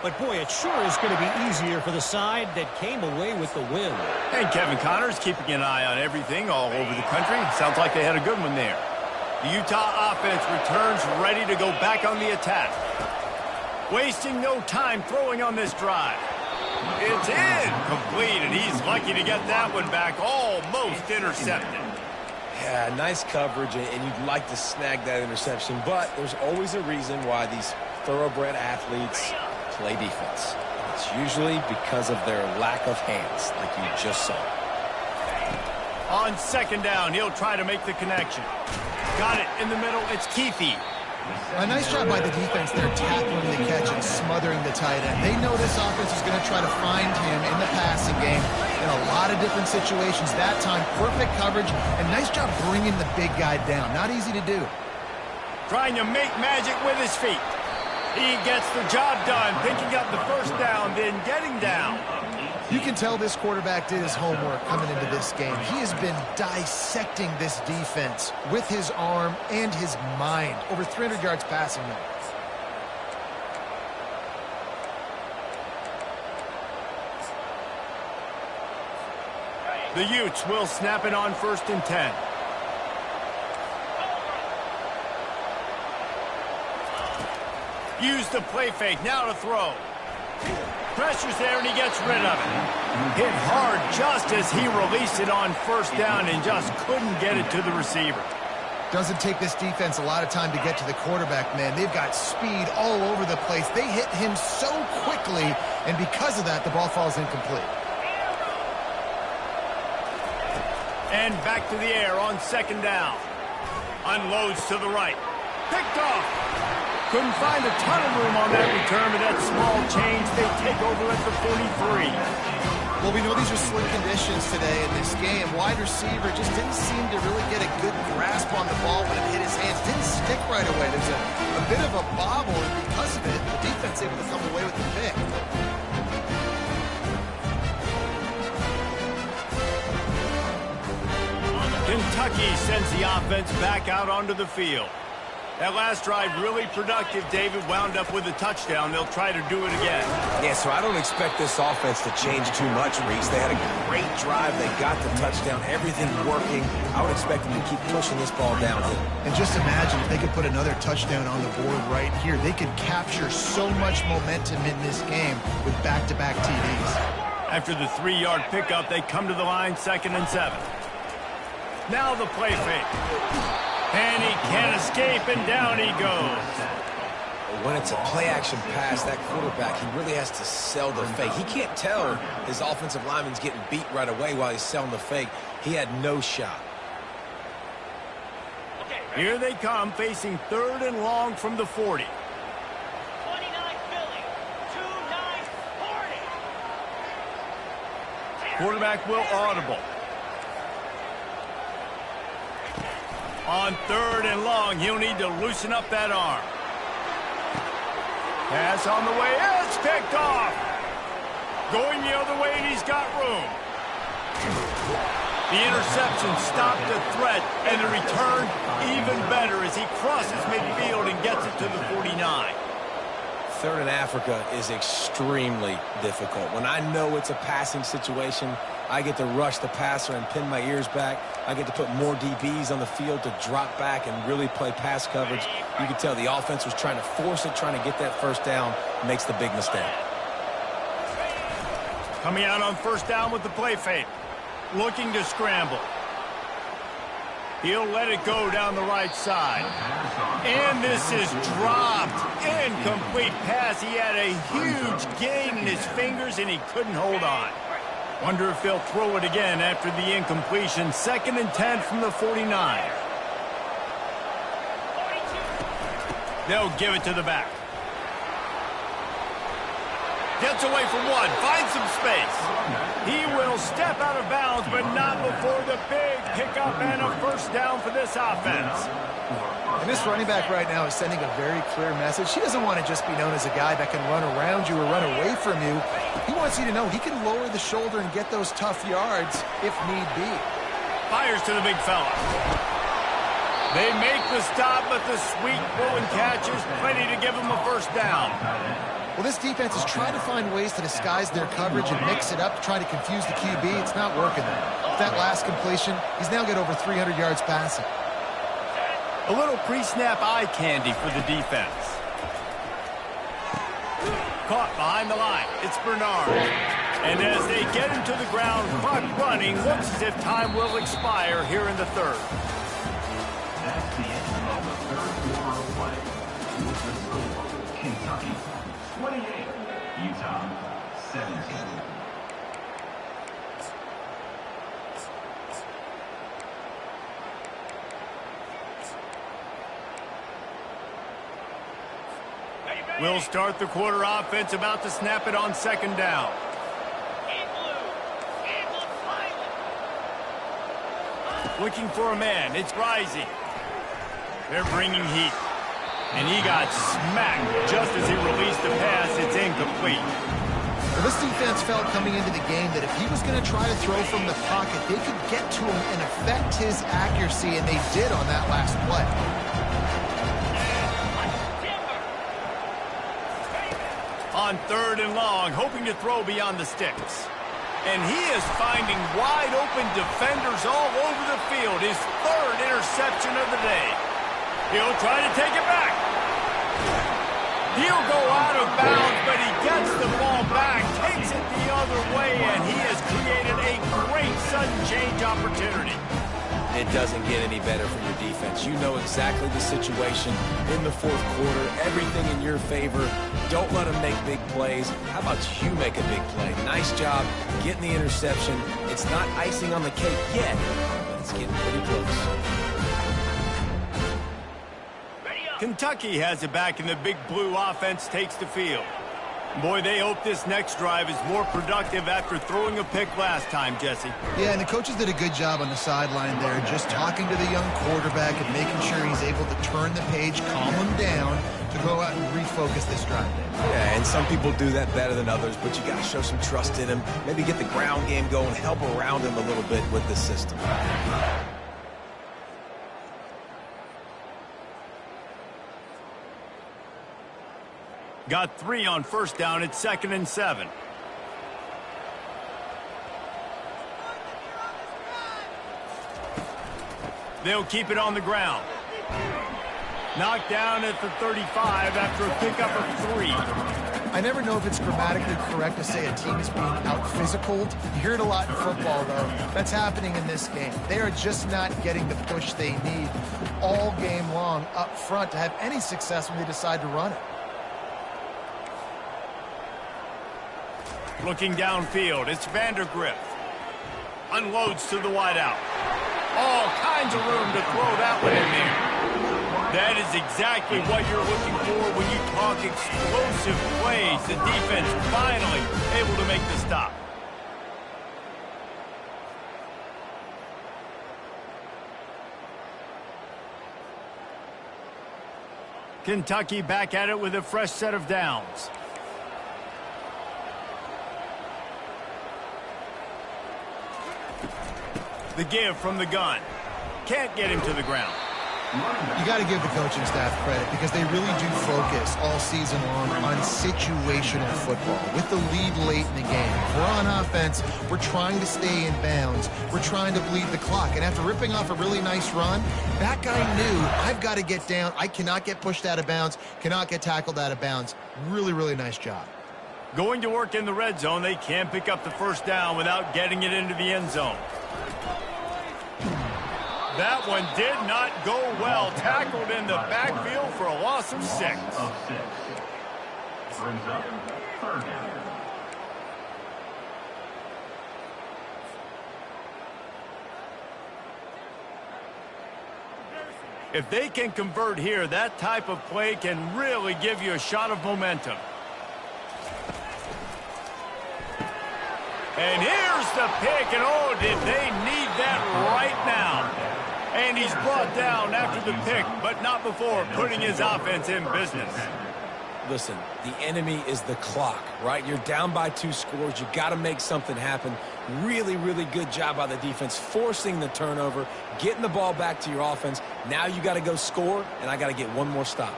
But, boy, it sure is going to be easier for the side that came away with the win. And Kevin Connors keeping an eye on everything all over the country. Sounds like they had a good one there. The Utah offense returns ready to go back on the attack. Wasting no time throwing on this drive. It's incomplete, and he's lucky to get that one back, almost intercepted. Yeah, nice coverage, and you'd like to snag that interception, but there's always a reason why these thoroughbred athletes play defense. It's usually because of their lack of hands, like you just saw. On second down, he'll try to make the connection. Got it in the middle. It's Keithy. A nice job by the defense there, tackling the catch and smothering the tight end. They know this offense is going to try to find him in the passing game in a lot of different situations. That time, perfect coverage, and nice job bringing the big guy down. Not easy to do. Trying to make magic with his feet. He gets the job done, picking up the first down, then getting down. You can tell this quarterback did his homework coming into this game. He has been dissecting this defense with his arm and his mind. Over 300 yards passing now. The Utes will snap it on 1st and 10. Use the play fake, now to throw. Pressure's there, and he gets rid of it. Hit hard just as he released it on first down and just couldn't get it to the receiver. Doesn't take this defense a lot of time to get to the quarterback, man. They've got speed all over the place. They hit him so quickly, and because of that, the ball falls incomplete. And back to the air on second down. Unloads to the right. Picked off. Couldn't find a ton of room on that return, but that small change, they take over at the 43. Well, we know these are slick conditions today in this game. Wide receiver just didn't seem to really get a good grasp on the ball when it hit his hands. Didn't stick right away. There's a bit of a bobble, and because of it, the defense able to come away with the pick. Kentucky sends the offense back out onto the field. That last drive really productive. David wound up with a touchdown. They'll try to do it again. Yeah, so I don't expect this offense to change too much, Reese. They had a great drive. They got the touchdown. Everything working. I would expect them to keep pushing this ball downhill. And just imagine if they could put another touchdown on the board right here. They could capture so much momentum in this game with back-to-back TDs. After the 3-yard pickup, they come to the line, 2nd and 7. Now the play fake. And he can't escape, and down he goes. When it's a play-action pass, that quarterback, he really has to sell the fake. He can't tell his offensive lineman's getting beat right away while he's selling the fake. He had no shot. Here they come, facing 3rd and long from the 40. 29 Philly, 2-9 40. Quarterback will audible. On 3rd and long, he'll need to loosen up that arm. Pass on the way, it's picked off. Going the other way, and he's got room. The interception stopped the threat, and the return even better as he crosses midfield and gets it to the 49. 3rd and Africa is extremely difficult. When I know it's a passing situation, I get to rush the passer and pin my ears back. I get to put more DBs on the field to drop back and really play pass coverage. You can tell the offense was trying to force it, trying to get that first down, makes the big mistake. Coming out on 1st down with the play fake. Looking to scramble. He'll let it go down the right side. And this is dropped. Incomplete pass. He had a huge gain in his fingers, and he couldn't hold on. Wonder if they'll throw it again after the incompletion. 2nd and 10 from the 49. They'll give it to the back. Gets away from one, finds some space. He will step out of bounds, but not before the big pickup and a 1st down for this offense. And this running back right now is sending a very clear message. He doesn't want to just be known as a guy that can run around you or run away from you. He wants you to know he can lower the shoulder and get those tough yards if need be. Fires to the big fella. They make the stop, but the sweet pull and catch is plenty to give him a 1st down. Well, this defense is trying to find ways to disguise their coverage and mix it up to try to confuse the QB. It's not working there. With that last completion, he's now got over 300 yards passing. A little pre-snap eye candy for the defense. Caught behind the line. It's Bernard. And as they get him to the ground, clock running, looks as if time will expire here in the 3rd. That's the end of the 3rd quarter of play. With the score, Kentucky 28, Utah 17. We'll start the quarter offense, about to snap it on 2nd down. Looking for a man. It's Rising. They're bringing heat. And he got smacked just as he released the pass. It's incomplete. Well, this defense felt coming into the game that if he was going to try to throw from the pocket, they could get to him and affect his accuracy, and they did on that last play. On 3rd and long, hoping to throw beyond the sticks. And he is finding wide open defenders all over the field. His 3rd interception of the day. He'll try to take it back. He'll go out of bounds, but he gets the ball back, takes it the other way, and he has created a great sudden change opportunity. It doesn't get any better for your defense. You know exactly the situation in the 4th quarter, everything in your favor. Don't let them make big plays. How about you make a big play? Nice job getting the interception. It's not icing on the cake yet, but it's getting pretty close. Kentucky has it back, and the big blue offense takes the field. Boy, they hope this next drive is more productive after throwing a pick last time, Jesse. Yeah, and the coaches did a good job on the sideline there, just talking to the young quarterback and making sure he's able to turn the page, calm him down, to go out and refocus this drive. Yeah, and some people do that better than others, but you got to show some trust in him. Maybe get the ground game going, help around him a little bit with the system. Got 3 on first down. It's 2nd and 7. They'll keep it on the ground. Knocked down at the 35 after a pickup of 3. I never know if it's grammatically correct to say a team is being out-physicaled. You hear it a lot in football, though. That's happening in this game. They are just not getting the push they need all game long up front to have any success when they decide to run it. Looking downfield, it's Vandergrift. Unloads to the wideout. All kinds of room to throw that one in there. That is exactly what you're looking for when you talk explosive plays. The defense finally able to make the stop. Kentucky back at it with a fresh set of downs. The give from the gun. Can't get him to the ground. You got to give the coaching staff credit because they really do focus all season long on situational football. With the lead late in the game, we're on offense, we're trying to stay in bounds, we're trying to bleed the clock. And after ripping off a really nice run, that guy knew, I've got to get down. I cannot get pushed out of bounds, cannot get tackled out of bounds. Really, really nice job. Going to work in the red zone, they can't pick up the first down without getting it into the end zone. That one did not go well. Tackled in the backfield for a loss of 6. Brings up 3rd down. If they can convert here, that type of play can really give you a shot of momentum. And here's the pick, and oh, did they need that right now. And he's brought down after the pick, but not before putting his offense in business. Listen, the enemy is the clock, right? You're down by 2 scores. You got to make something happen. Really, really good job by the defense, forcing the turnover, getting the ball back to your offense. Now you got to go score, and I got to get one more stop.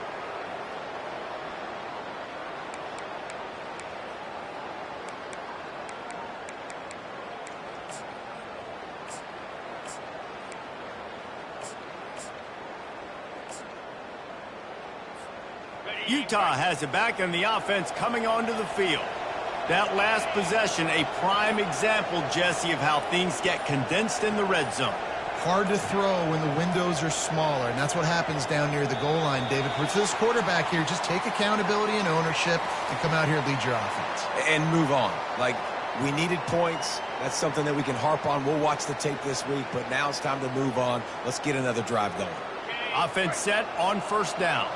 Utah has it back, and the offense coming onto the field. That last possession, a prime example, Jesse, of how things get condensed in the red zone. Hard to throw when the windows are smaller, and that's what happens down near the goal line, David. For this quarterback here, just take accountability and ownership and come out here and lead your offense. And move on. Like, we needed points. That's something that we can harp on. We'll watch the tape this week, but now it's time to move on. Let's get another drive going. Offense set on first down.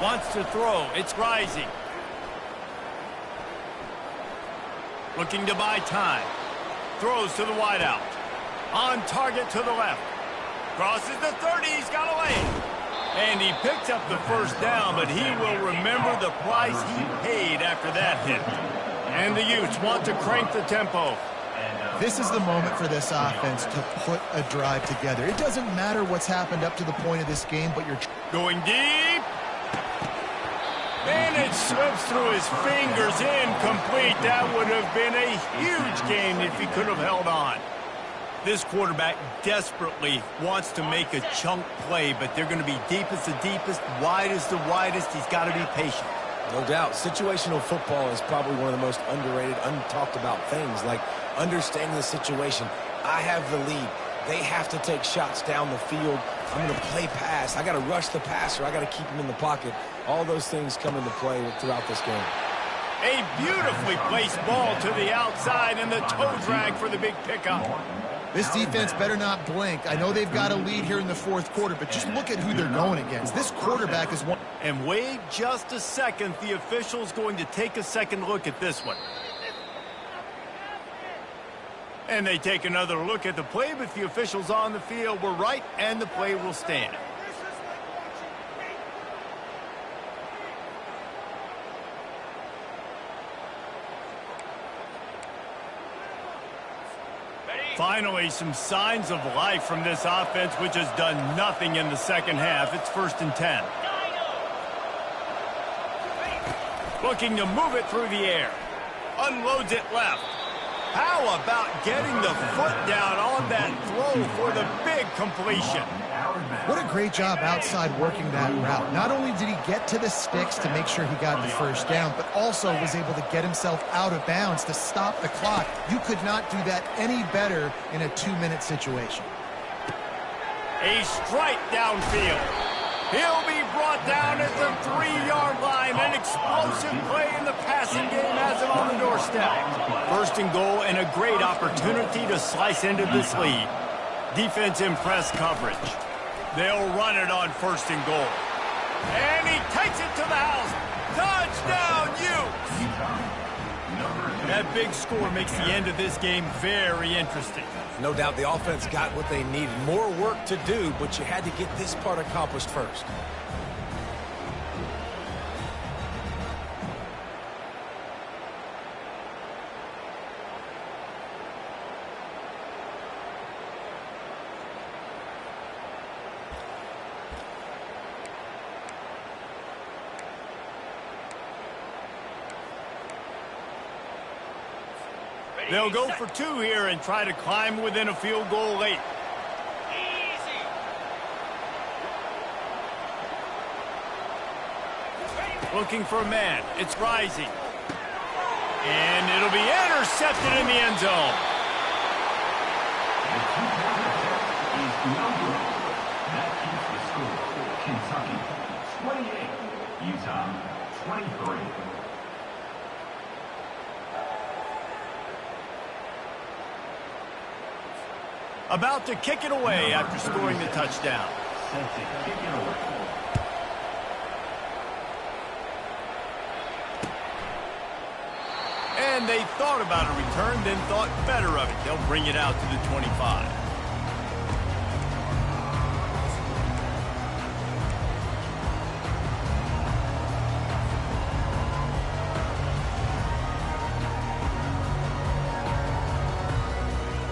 Wants to throw. It's Rising. Looking to buy time. Throws to the wideout. On target to the left. Crosses the 30. He's got away. And he picks up the first down, but he will remember the price he paid after that hit. And the Utes want to crank the tempo. This is the moment for this offense to put a drive together. It doesn't matter what's happened up to the point of this game, but you're going deep. And it slips through his fingers, incomplete. That would have been a huge gain if he could have held on. This quarterback desperately wants to make a chunk play, but they're going to be deep as the deepest, wide as the widest. He's got to be patient. No doubt. Situational football is probably one of the most underrated, untalked about things, like understanding the situation. I have the lead. They have to take shots down the field. I'm going to play pass. I got to rush the passer. I got to keep him in the pocket. All those things come into play throughout this game. A beautifully placed ball to the outside, and the toe drag for the big pickup. This defense better not blink. I know they've got a lead here in the fourth quarter, but just look at who they're going against. This quarterback is one. And wait just a second. The official's going to take a second look at this one. And they take another look at the play, but the officials on the field were right, and the play will stand. Finally, some signs of life from this offense, which has done nothing in the second half. It's 1st and 10. Looking to move it through the air. Unloads it left. How about getting the foot down on that throw for the big completion? What a great job outside working that route. Not only did he get to the sticks to make sure he got the first down, but also was able to get himself out of bounds to stop the clock. You could not do that any better in a 2-minute situation. A strike downfield. He'll be brought down at the 3-yard line. An explosive play in the passing game has him on the doorstep. 1st and goal and a great opportunity to slice into this lead. Defense in press coverage. They'll run it on 1st and goal. And he takes it to the house. Touchdown, Utes! That big score makes the end of this game very interesting. No doubt the offense got what they needed. More work to do, but you had to get this part accomplished first. They'll go for 2 here and try to climb within a field goal late. Looking for a man. It's Rising. And it'll be intercepted in the end zone. That keeps the score. Kentucky 28, Utah 23. About to kick it away after scoring the touchdown. Set to kick it away. And they thought about a return, then thought better of it. They'll bring it out to the 25.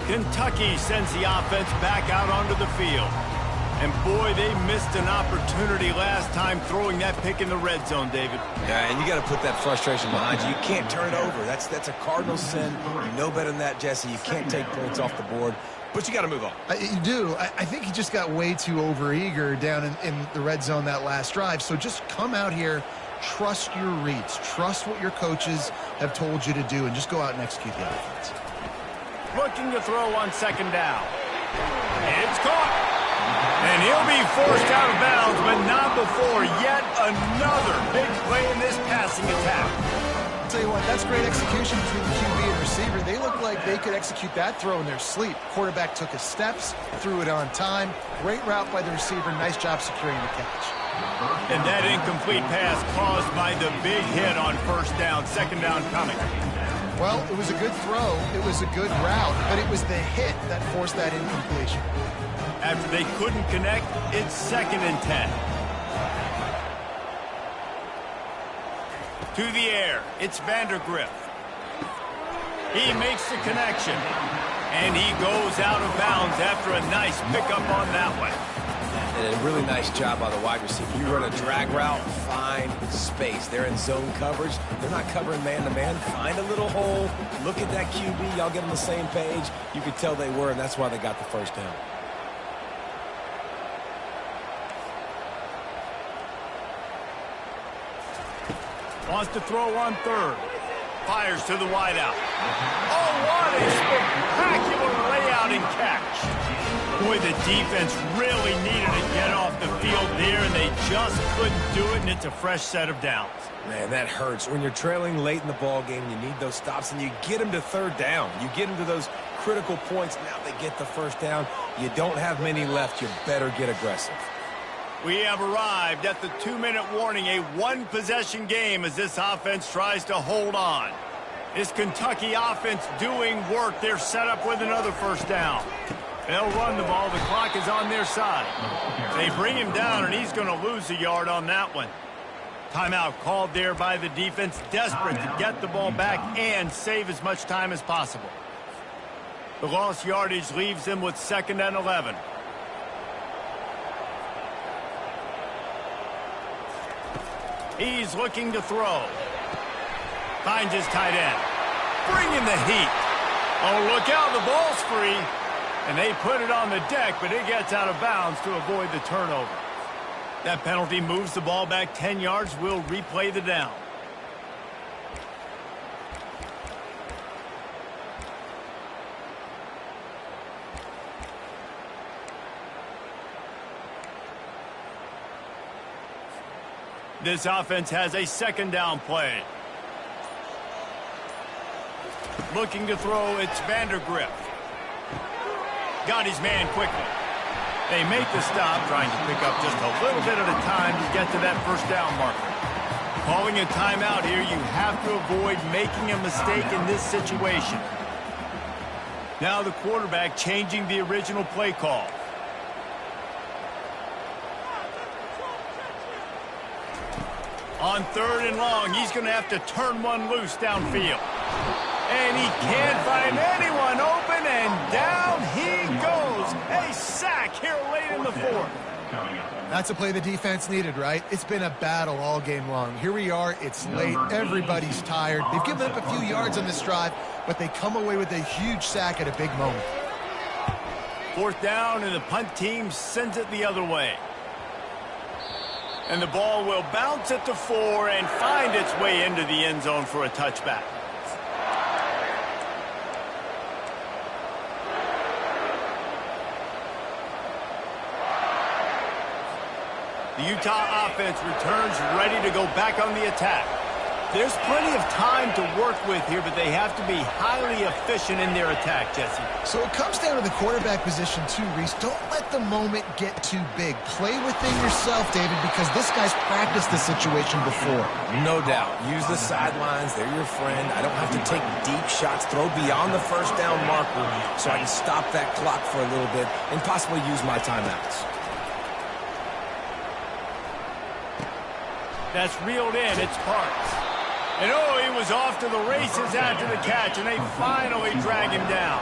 Kentucky sends the offense back out onto the field. And boy, they missed an opportunity last time throwing that pick in the red zone, David. Yeah, and you got to put that frustration behind you. You can't turn it over. That's a cardinal sin. You know better than that, Jesse. You can't take points off the board, but you got to move on. You do. I think he just got way too overeager down in the red zone that last drive. So just come out here, trust your reads, trust what your coaches have told you to do, and just go out and execute the offense. Looking to throw on 2nd down. It's caught. And he'll be forced out of bounds, but not before yet another big play in this passing attack. I'll tell you what, that's great execution between the QB and receiver. They look like they could execute that throw in their sleep. Quarterback took his steps, threw it on time. Great route by the receiver. Nice job securing the catch. And that incomplete pass caused by the big hit on 1st down. 2nd down coming. Well, it was a good throw. It was a good route, but it was the hit that forced that incompletion. After they couldn't connect, it's 2nd and 10. To the air, it's Vandergriff. He makes the connection, and he goes out of bounds after a nice pickup on that one. And a really nice job by the wide receiver. You run a drag route, find space. They're in zone coverage. They're not covering man-to-man. Find a little hole. Look at that QB. Y'all get on the same page. You could tell they were, and that's why they got the 1st down. Wants to throw on 3rd. Fires to the wideout. Oh, what a spectacular layout and catch. Boy, the defense really needed to get off the field there, and they just couldn't do it, and it's a fresh set of downs. Man, that hurts. When you're trailing late in the ball game, you need those stops, and you get them to 3rd down. You get them to those critical points. Now they get the 1st down. You don't have many left. You better get aggressive. We have arrived at the 2-minute warning, a 1-possession game as this offense tries to hold on. This Kentucky offense doing work. They're set up with another 1st down. They'll run the ball. The clock is on their side. They bring him down, and he's going to lose a yard on that one. Timeout called there by the defense, desperate to get the ball back and save as much time as possible. The lost yardage leaves them with 2nd and 11. He's looking to throw. Finds his tight end. Bringing the heat. Oh, look out, the ball's free. And they put it on the deck, but it gets out of bounds to avoid the turnover. That penalty moves the ball back 10 yards. We'll replay the down. This offense has a 2nd down play. Looking to throw, it's Vandergrift. Got his man quickly. They make the stop, trying to pick up just a little bit at a time to get to that 1st down marker. Calling a timeout here, you have to avoid making a mistake in this situation. Now the quarterback changing the original play call. On 3rd and long, he's going to have to turn one loose downfield. And he can't find anyone open, and down he goes. A sack here late in the 4th. That's a play the defense needed, right? It's been a battle all game long. Here we are. It's late. Everybody's tired. They've given up a few yards on this drive, but they come away with a huge sack at a big moment. 4th down, and the punt team sends it the other way. And the ball will bounce at the 4 and find its way into the end zone for a touchback. The Utah offense returns ready to go back on the attack. There's plenty of time to work with here, but they have to be highly efficient in their attack, Jesse. So it comes down to the quarterback position too, Reese. Don't let the moment get too big. Play within yourself, David, because this guy's practiced this situation before. No doubt. Use the sidelines. They're your friend. I don't have to take deep shots, throw beyond the 1st down marker so I can stop that clock for a little bit and possibly use my timeouts. That's reeled in. It's Parks. And oh, he was off to the races after the catch, and they finally drag him down.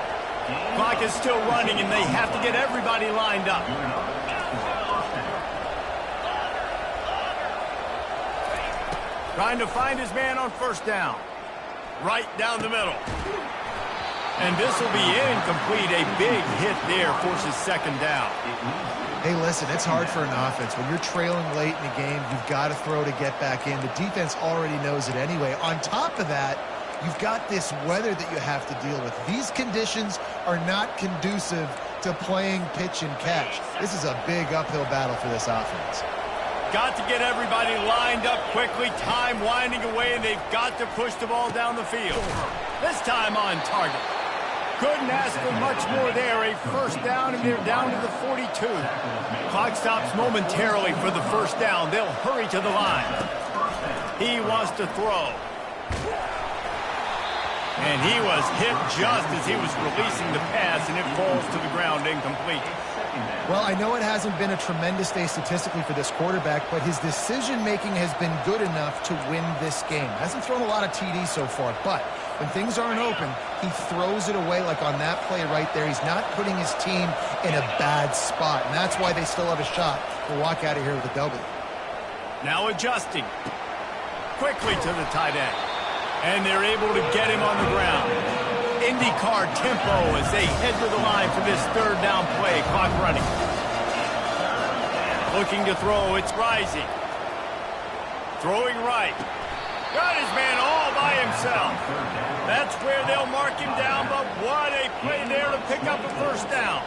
Clock is still running, and they have to get everybody lined up. Trying to find his man on 1st down. Right down the middle. And this will be incomplete. A big hit there forces 2nd down. Hey, listen, it's hard for an offense. When you're trailing late in the game, you've got to throw to get back in. The defense already knows it anyway. On top of that, you've got this weather that you have to deal with. These conditions are not conducive to playing pitch and catch. This is a big uphill battle for this offense. Got to get everybody lined up quickly. Time winding away, and they've got to push the ball down the field. This time on target. Couldn't ask for much more there. A 1st down, and they're down to the 42. Clock stops momentarily for the 1st down. They'll hurry to the line. He wants to throw. And he was hit just as he was releasing the pass, and it falls to the ground incomplete. Well, I know it hasn't been a tremendous day statistically for this quarterback, but his decision-making has been good enough to win this game. Hasn't thrown a lot of TDs so far, but when things aren't open, he throws it away like on that play right there. He's not putting his team in a bad spot, and that's why they still have a shot to walk out of here with a W. Now adjusting. Quickly to the tight end. And they're able to get him on the ground. IndyCar tempo as they head to the line for this 3rd down play. Clock running. Looking to throw. It's Rising. Throwing right. Got his man all by himself. That's where they'll mark him down, but what a play there to pick up a 1st down.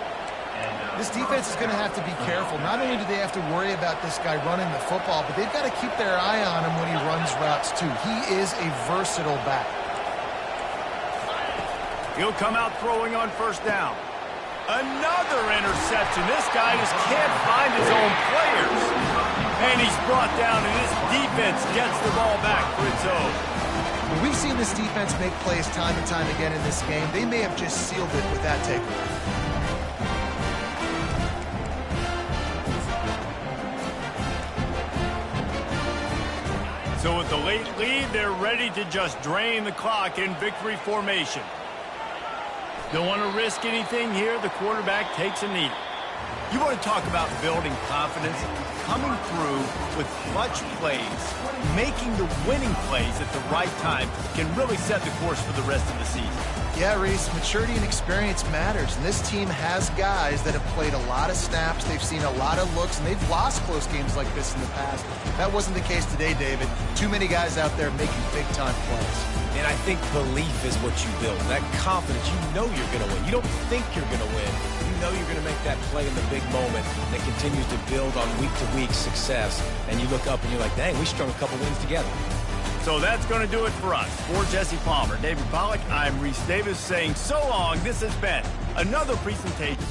This defense is going to have to be careful. Not only do they have to worry about this guy running the football, but they've got to keep their eye on him when he runs routes too. He is a versatile back. He'll come out throwing on 1st down. Another interception. This guy just can't find his own players. And he's brought down, and this defense gets the ball back for its own. Well, we've seen this defense make plays time and time again in this game. They may have just sealed it with that takeaway. So with the late lead, they're ready to just drain the clock in victory formation. Don't want to risk anything here. The quarterback takes a knee. You want to talk about building confidence? Coming through with clutch plays, making the winning plays at the right time can really set the course for the rest of the season. Yeah, Reese, maturity and experience matters, and this team has guys that have played a lot of snaps, they've seen a lot of looks, and they've lost close games like this in the past. That wasn't the case today, David. Too many guys out there making big-time plays. And I think belief is what you build. That confidence, you know you're going to win. You don't think you're going to win. You know you're going to make that play in the big moment that continues to build on week-to-week success. And you look up and you're like, dang, we strung a couple wins together. So that's going to do it for us. For Jesse Palmer, David Pollack, I'm Reese Davis saying so long. This has been another presentation